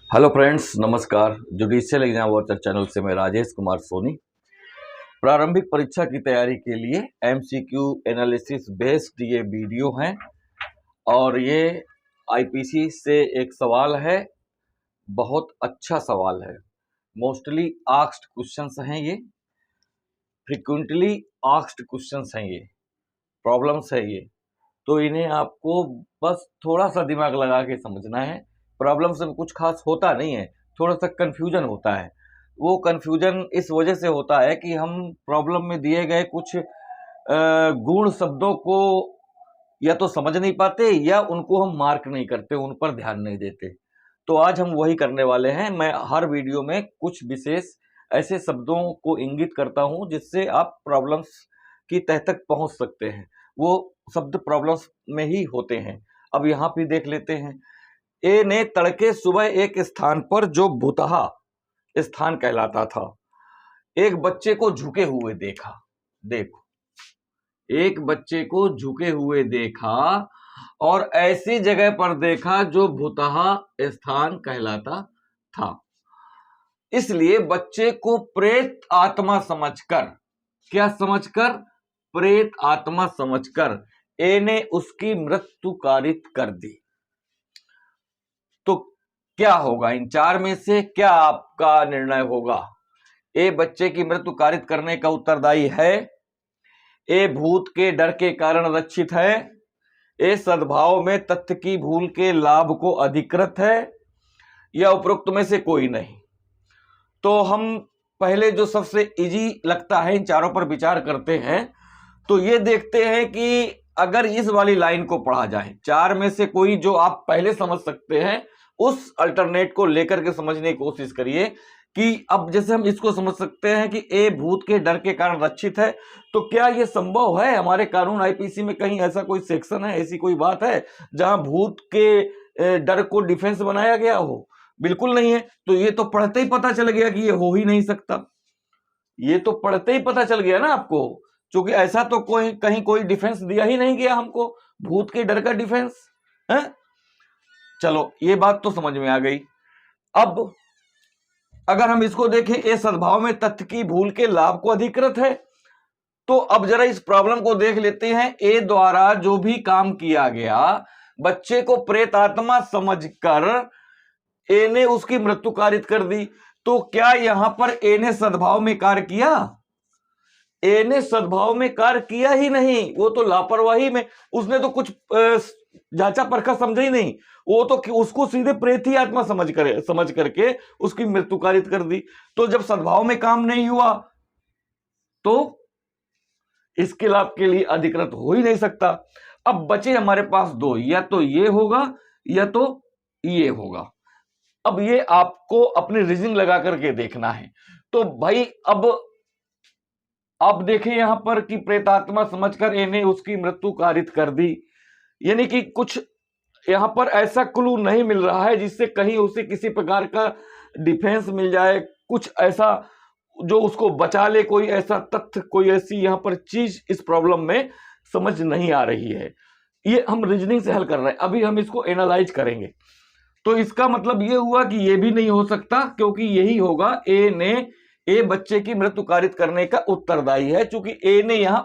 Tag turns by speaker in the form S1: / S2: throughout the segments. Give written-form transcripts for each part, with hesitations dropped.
S1: Hello friends, नमस्कार। Judicial exam watcher channel से मैं राजेश कुमार सोनी। प्रारंभिक परीक्षा की तैयारी के लिए एमसीक्यू एनालिसिस बेस्ड ये वीडियो हैं और ये आईपीसी से एक सवाल है। बहुत अच्छा सवाल है। मोस्टली आस्क्ड क्वेश्चंस हैं, ये फ्रिक्वेंटली आस्क्ड क्वेश्चंस हैं, ये प्रॉब्लम्स है ये। तो इन्हें आपको बस थोड़ा सा दिमाग लगा के समझना है। प्रॉब्लम से कुछ खास होता नहीं है, थोड़ा सा कंफ्यूजन होता है। वो कंफ्यूजन इस वजह से होता है कि हम प्रॉब्लम में दिए गए कुछ गुण शब्दों को या तो समझ नहीं पाते या उनको हम मार्क नहीं करते, उन पर ध्यान नहीं देते। तो आज हम वही करने वाले हैं। मैं हर वीडियो में कुछ विशेष ऐसे शब्दों को इंगित करता हूं जिससे आप प्रॉब्लम्स की तह तक पहुंच सकते हैं। वो शब्द प्रॉब्लम्स में ही होते हैं। अब यहाँ पे देख लेते हैं। ए ने तड़के सुबह एक स्थान पर जो भुतहा स्थान कहलाता था, एक बच्चे को झुके हुए देखा। देखो, एक बच्चे को झुके हुए देखा और ऐसी जगह पर देखा जो भुतहा स्थान कहलाता था। इसलिए बच्चे को प्रेत आत्मा समझकर, क्या समझकर? प्रेत आत्मा समझकर ए ने उसकी मृत्यु कारित कर दी। तो क्या होगा? इन चार में से क्या आपका निर्णय होगा? ए बच्चे की मृत्यु कारित करने का उत्तरदायी है, ए भूत के डर के कारण रक्षित है, ए सद्भाव में तथ्य की भूल के लाभ को अधिकृत है, या उपरोक्त में से कोई नहीं। तो हम पहले जो सबसे इजी लगता है इन चारों पर विचार करते हैं। तो ये देखते हैं कि अगर इस वाली लाइन को पढ़ा जाए, चार में से कोई जो आप पहले समझ सकते हैं उस अल्टरनेट को लेकर के समझने की कोशिश करिए। कि अब जैसे हम इसको समझ सकते हैं कि ए भूत के डर के कारण रक्षित है, तो क्या यह संभव है? हमारे कानून आईपीसी में कहीं ऐसा कोई सेक्शन है, ऐसी कोई बात है जहां भूत के डर को डिफेंस बनाया गया हो? बिल्कुल नहीं है। तो ये तो पढ़ते ही पता चल गया कि ये हो ही नहीं सकता। ये तो पढ़ते ही पता चल गया ना आपको, क्योंकि ऐसा तो कोई कहीं कोई डिफेंस दिया ही नहीं गया हमको, भूत के डर का डिफेंस है। चलो, ये बात तो समझ में आ गई। अब अगर हम इसको देखें, ए सद्भाव में तथ्य की भूल के लाभ को अधिकृत है, तो अब जरा इस प्रॉब्लम को देख लेते हैं। ए द्वारा जो भी काम किया गया, बच्चे को प्रेत आत्मा समझकर ए ने उसकी मृत्यु कारित कर दी। तो क्या यहां पर ए ने सद्भाव में कार्य किया? ए ने सद्भाव में कार्य किया ही नहीं। वो तो लापरवाही में, उसने तो कुछ जांचा परखा समझा ही नहीं। वो तो उसको सीधे प्रेत ही आत्मा समझ करके उसकी मृत्यु कारित कर दी। तो जब सद्भाव में काम नहीं हुआ तो इसके लाभ के लिए अधिकृत हो ही नहीं सकता। अब बचे हमारे पास दो, या तो ये होगा या तो ये होगा। अब ये आपको अपनी रीजनिंग लगा करके देखना है। तो भाई अब देखें यहां पर कि प्रेतात्मा समझकर इन्हें उसकी मृत्यु कारित कर दी, यानी कि कुछ यहां पर ऐसा क्लू नहीं मिल रहा है जिससे कहीं उसे किसी प्रकार का डिफेंस मिल जाए, कुछ ऐसा जो उसको बचा ले, कोई ऐसा तथ्य, कोई ऐसी यहां पर चीज इस प्रॉब्लम में समझ नहीं आ रही है। ये हम रीजनिंग से हल कर रहे हैं, अभी हम इसको एनालाइज करेंगे। तो इसका मतलब ये हुआ कि ये भी नहीं हो सकता, क्योंकि यही होगा, ए बच्चे की मृत्यु कारित करने का उत्तरदायी है। चूंकि ए ने यहां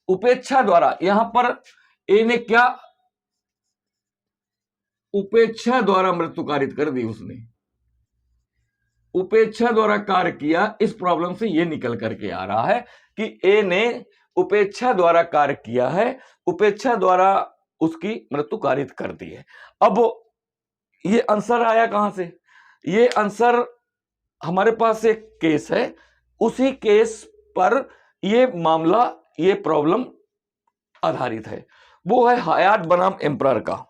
S1: उपेक्षा द्वारा, यहां पर ए ने क्या, उपेक्षा द्वारा मृत्यु कारित कर दी। उसने उपेक्षा द्वारा कार्य किया। इस प्रॉब्लम से यह निकल करके आ रहा है कि ए ने उपेक्षा द्वारा कार्य किया है, उपेक्षा द्वारा उसकी मृत्यु कारित कर दी है। अब ये आंसर आया कहां से? ये आंसर हमारे पास एक केस है, उसी केस पर ये मामला, ये प्रॉब्लम आधारित है। वो है हयात बनाम एम्परर का।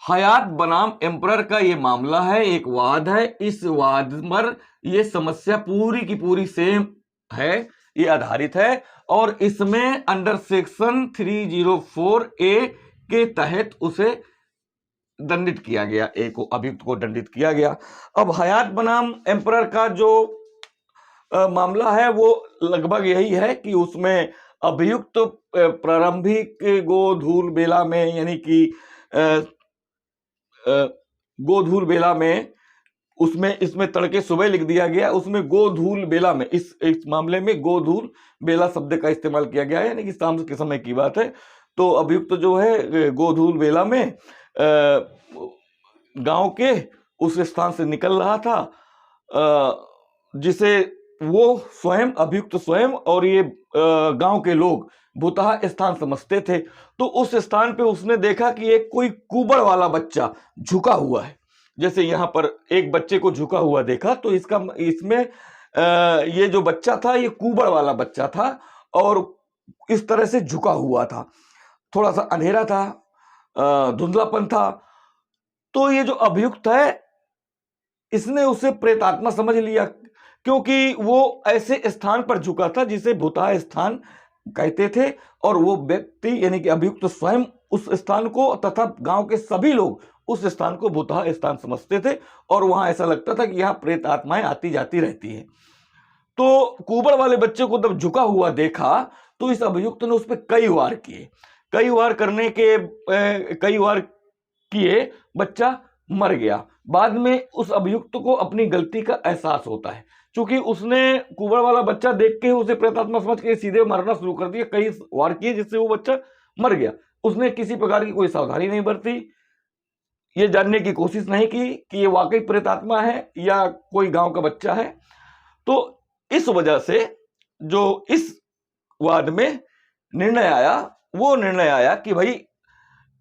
S1: हयात बनाम एम्परर का ये मामला है, एक वाद है। इस वाद पर ये समस्या पूरी की पूरी सेम है, ये आधारित है। और इसमें अंडर सेक्शन 304 ए के तहत उसे दंडित किया गया, ए को, अभियुक्त को दंडित किया गया। अब हयात बनाम एम्परर का जो मामला है वो लगभग यही है कि उसमें अभियुक्त प्रारंभिक गोधूल बेला में, यानी कि गोधूल बेला में, उसमें इसमें तड़के सुबह लिख दिया गया, उसमें गोधूल बेला में, इस मामले में गोधूल बेला शब्द का इस्तेमाल किया गया है, यानी कि शाम के समय की बात है। तो अभियुक्त जो है गोधूल बेला में गांव के उस स्थान से निकल रहा था, जिसे वो स्वयं, अभियुक्त स्वयं और ये गांव के लोग भूतहा स्थान समझते थे। तो उस स्थान पे उसने देखा कि एक कोई कुबड़ वाला बच्चा झुका हुआ है। जैसे यहाँ पर एक बच्चे को झुका हुआ देखा, तो इसमें ये जो बच्चा था ये कुबड़ वाला बच्चा था और इस तरह से झुका हुआ था। थोड़ा सा अंधेरा था, धुंधलापन था। तो ये जो अभियुक्त है इसने उसे प्रेतात्मा समझ लिया, क्योंकि वो ऐसे स्थान पर झुका था जिसे भूतहा स्थान कहते थे, और वो व्यक्ति यानी कि अभियुक्त स्वयं उस स्थान को तथा गांव के सभी लोग उस स्थान को भूतहा स्थान समझते थे, और वहां ऐसा लगता था कि यहाँ प्रेत आत्माएं आती जाती रहती हैं। तो कुबड़ वाले बच्चे को जब झुका हुआ देखा तो इस अभियुक्त ने उस पर कई वार किए। कई वार किए, बच्चा मर गया। बाद में उस अभियुक्त को अपनी गलती का एहसास होता है, क्योंकि उसने कुबड़ वाला बच्चा देख के उसे प्रेतात्मा समझ के सीधे मारना शुरू कर दिया। कई वार किए जिससे वो बच्चा मर गया। उसने किसी प्रकार की कोई सावधानी नहीं बरती, ये जानने की कोशिश नहीं की कि ये वाकई प्रेतात्मा है या कोई गांव का बच्चा है। तो इस वजह से जो इस वाद में निर्णय आया, वो निर्णय आया कि भाई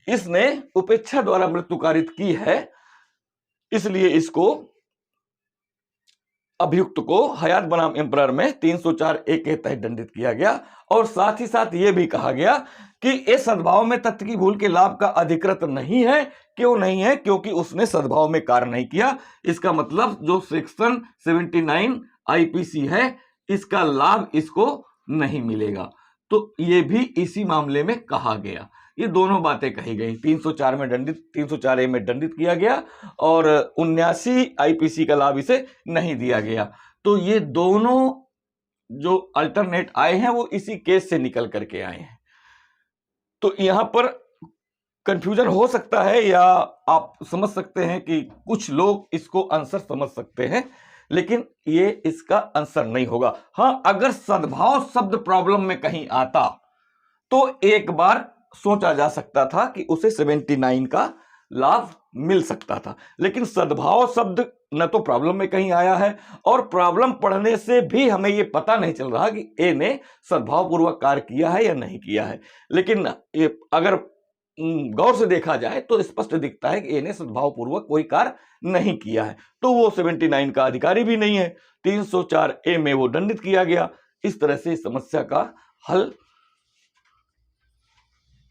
S1: इसने उपेक्षा द्वारा मृत्यु कारित की है, इसलिए इसको, अभियुक्त को हयात बनाम एम्परर में 304A के तहत दंडित किया गया। और साथ ही साथ यह भी कहा गया कि इस सद्भाव में तथ्य की भूल के लाभ का अधिकृत नहीं है। क्यों नहीं है? क्योंकि उसने सद्भाव में कार्य नहीं किया। इसका मतलब जो सेक्शन 79 IPC है, इसका लाभ इसको नहीं मिलेगा। तो ये भी इसी मामले में कहा गया। ये दोनों बातें कही गई। 304 में दंडित, 304A में दंडित किया गया और 79 IPC का लाभ इसे नहीं दिया गया। तो ये दोनों जो अल्टरनेट आए हैं वो इसी केस से निकल करके आए हैं। तो यहां पर कंफ्यूजन हो सकता है, या आप समझ सकते हैं कि कुछ लोग इसको आंसर समझ सकते हैं, लेकिन ये इसका आंसर नहीं होगा। हां, अगर सद्भाव शब्द प्रॉब्लम में कहीं आता तो एक बार सोचा जा सकता था कि उसे 79 का लाभ मिल सकता था, लेकिन सद्भाव शब्द न तो प्रॉब्लम में कहीं आया है, और प्रॉब्लम पढ़ने से भी हमें यह पता नहीं चल रहा कि ए ने सद्भाव पूर्वक कार्य किया है या नहीं किया है। लेकिन अगर गौर से देखा जाए तो स्पष्ट दिखता है कि ए ने सद्भाव पूर्वक कोई कार्य नहीं किया है, तो वो 79 का अधिकारी भी नहीं है। 304A में वो दंडित किया गया। इस तरह से समस्या का हल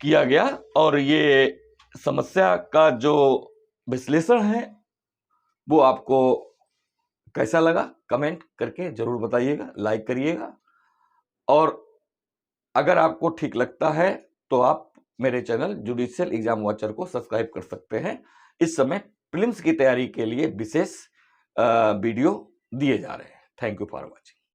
S1: किया गया। और ये समस्या का जो विश्लेषण है वो आपको कैसा लगा, कमेंट करके जरूर बताइएगा, लाइक करिएगा। और अगर आपको ठीक लगता है तो आप मेरे चैनल जुडिशियल एग्जाम वॉचर को सब्सक्राइब कर सकते हैं। इस समय प्रीलिम्स की तैयारी के लिए विशेष वीडियो दिए जा रहे हैं। Thank you for watching.